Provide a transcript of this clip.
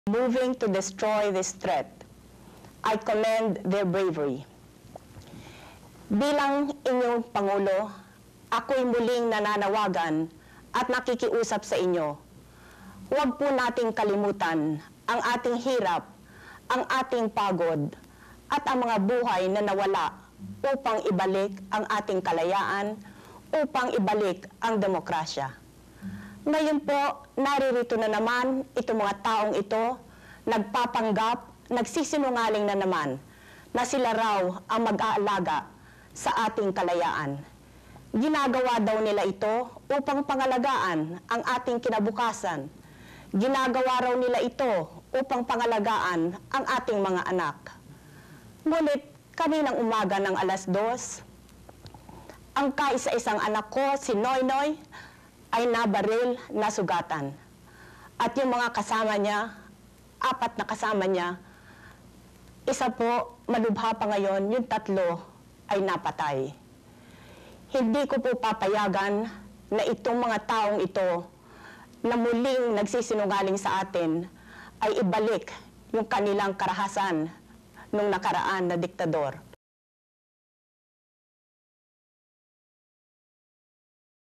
moving to destroy this threat. I commend their bravery. Bilang inyong Pangulo, ako'y muling nananawagan at nakikiusap sa inyo. Huwag po nating kalimutan ang ating hirap, ang ating pagod, at ang mga buhay na nawala upang ibalik ang ating kalayaan, upang ibalik ang demokrasya. Ngayon po, naririto na naman itong mga taong ito, nagpapanggap, nagsisinungaling na naman, na sila raw ang mag-aalaga sa ating kalayaan. Ginagawa daw nila ito upang pangalagaan ang ating kinabukasan. Ginagawa raw nila ito upang pangalagaan ang ating mga anak. Ngunit kaninang umaga ng 2:00, ang kaisa-isang anak ko, si Noynoy, ay nabaril, nasugatan. At yung mga kasama niya, 4 na kasama niya, isa po, malubha pa ngayon, yung 3 ay napatay. Hindi ko po papayagan na itong mga taong ito na muling nagsisinungaling sa atin ay ibalik yung kanilang karahasan nung nakaraan na diktador.